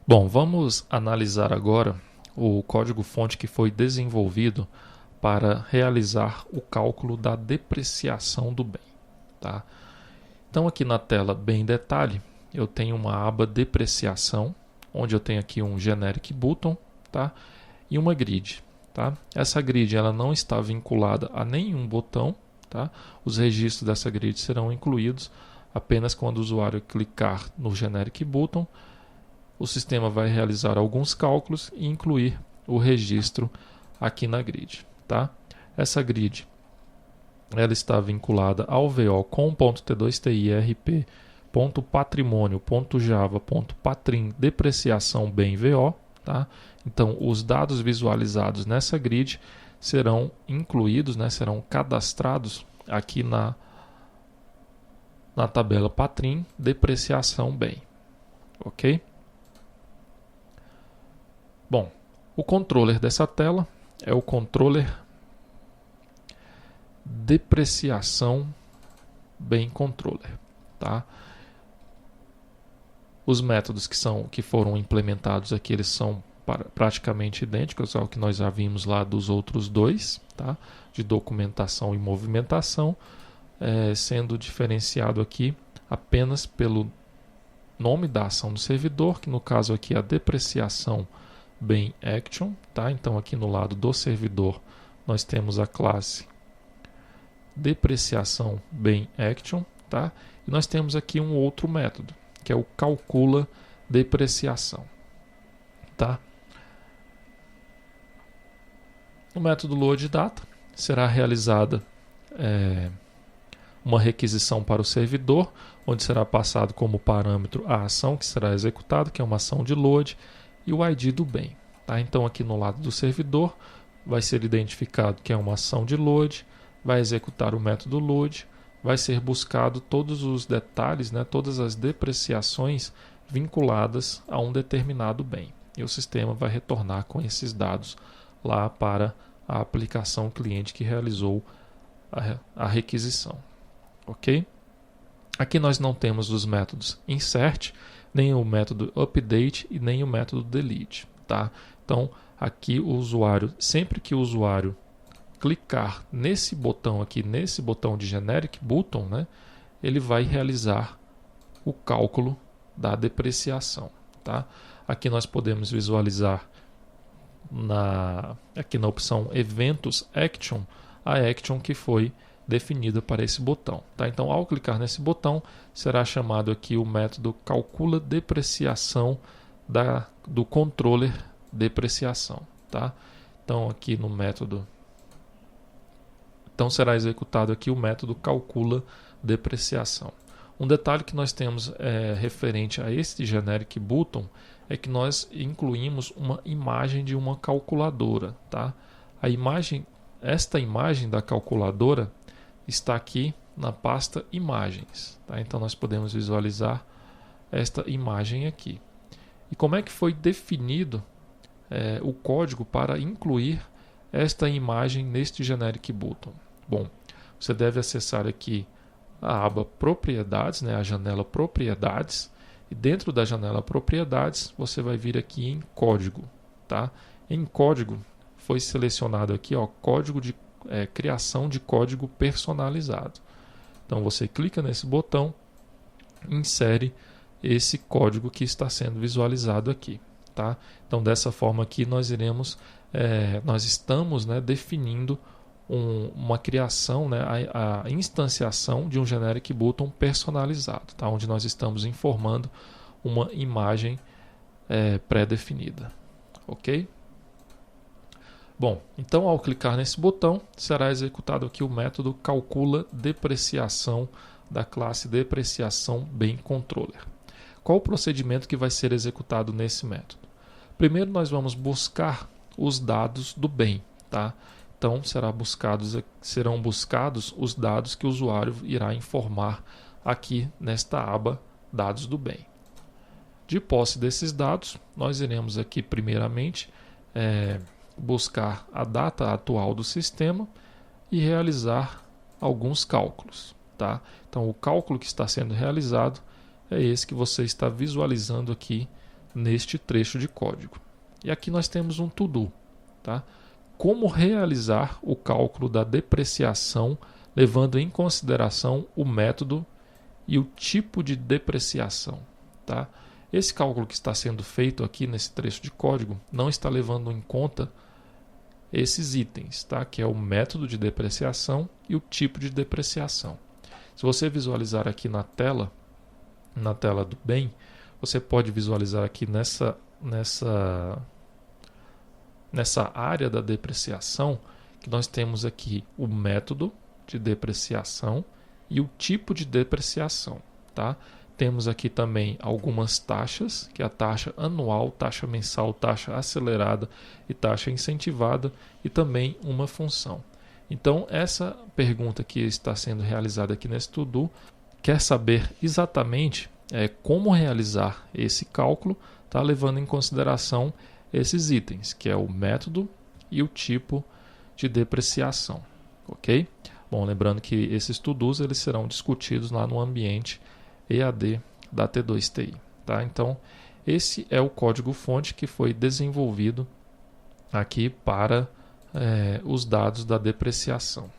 Bom, vamos analisar agora o código-fonte que foi desenvolvido para realizar o cálculo da depreciação do bem. Tá? Então, aqui na tela Bem Detalhe, eu tenho uma aba Depreciação, onde eu tenho aqui um Generic Button, tá? E uma grid. Tá? Essa grid ela não está vinculada a nenhum botão. Tá? Os registros dessa grid serão incluídos apenas quando o usuário clicar no Generic Button. O sistema vai realizar alguns cálculos e incluir o registro aqui na grid. Tá? Essa grid ela está vinculada ao VO com.t2tirp.patrimônio.java.patrim depreciação bem VO. Tá? Então, os dados visualizados nessa grid serão incluídos, serão cadastrados aqui na tabela Patrim depreciação bem. Ok? Bom, o controller dessa tela é o controller depreciação bem controller. Tá? Os métodos que foram implementados aqui eles são praticamente idênticos ao que nós já vimos lá dos outros dois, tá? De documentação e movimentação, sendo diferenciado aqui apenas pelo nome da ação do servidor, que no caso aqui é a depreciação bem action. Tá? Então aqui no lado do servidor nós temos a classe depreciação bem action. Tá? E nós temos aqui um outro método, que é o calcula depreciação. Tá? No método load data será realizada uma requisição para o servidor, onde será passado como parâmetro a ação que será executada, que é uma ação de load, e o ID do bem. Tá? Então aqui no lado do servidor vai ser identificado que é uma ação de load, vai executar o método load, vai ser buscado todos os detalhes, todas as depreciações vinculadas a um determinado bem. E o sistema vai retornar com esses dados lá para a aplicação cliente que realizou a requisição. Ok? Aqui nós não temos os métodos insert, nem o método update e nem o método delete. Tá? Então aqui o usuário, sempre que o usuário clicar nesse botão aqui, nesse botão de Generic Button, ele vai realizar o cálculo da depreciação. Tá? Aqui nós podemos visualizar aqui na opção Eventos Action, a action que foi definida para esse botão. Tá? Então, ao clicar nesse botão, será chamado aqui o método calcula depreciação do controller depreciação. Tá? Então, aqui no método, será executado aqui o método calcula depreciação. Um detalhe que nós temos referente a este Generic Button é que nós incluímos uma imagem de uma calculadora. Tá? Esta imagem da calculadora está aqui na pasta imagens. Tá? Então nós podemos visualizar esta imagem aqui. E como é que foi definido o código para incluir esta imagem neste Generic Button? Bom, você deve acessar aqui a aba Propriedades, a janela Propriedades, e dentro da janela Propriedades você vai vir aqui em Código. Tá? Em Código foi selecionado aqui código de criação de código personalizado. Então você clica nesse botão, insere esse código que está sendo visualizado aqui. Tá? Então dessa forma aqui nós estamos definindo uma criação, a instanciação de um Generic Button personalizado, tá? Onde nós estamos informando uma imagem pré-definida. Ok? Bom, então ao clicar nesse botão, será executado aqui o método calcula depreciação da classe depreciação bem controller. Qual o procedimento que vai ser executado nesse método? Primeiro nós vamos buscar os dados do bem. Tá? Então serão buscados os dados que o usuário irá informar aqui nesta aba Dados do bem. De posse desses dados, nós iremos aqui primeiramente buscar a data atual do sistema e realizar alguns cálculos. Tá? Então o cálculo que está sendo realizado é esse que você está visualizando aqui neste trecho de código. E aqui nós temos um to-do, tá? Como realizar o cálculo da depreciação levando em consideração o método e o tipo de depreciação, tá? Esse cálculo que está sendo feito aqui nesse trecho de código não está levando em conta esses itens, tá? Que é o método de depreciação e o tipo de depreciação. Se você visualizar aqui na tela do bem, você pode visualizar aqui nessa área da depreciação que nós temos aqui o método de depreciação e o tipo de depreciação, tá? Temos aqui também algumas taxas, que é a taxa anual, taxa mensal, taxa acelerada e taxa incentivada, e também uma função. Então, essa pergunta que está sendo realizada aqui nesse to-do quer saber exatamente como realizar esse cálculo, tá? Levando em consideração esses itens, que é o método e o tipo de depreciação, ok? Bom, lembrando que esses to-dos eles serão discutidos lá no ambiente EAD da T2TI, tá? Então, esse é o código-fonte que foi desenvolvido aqui para os dados da depreciação.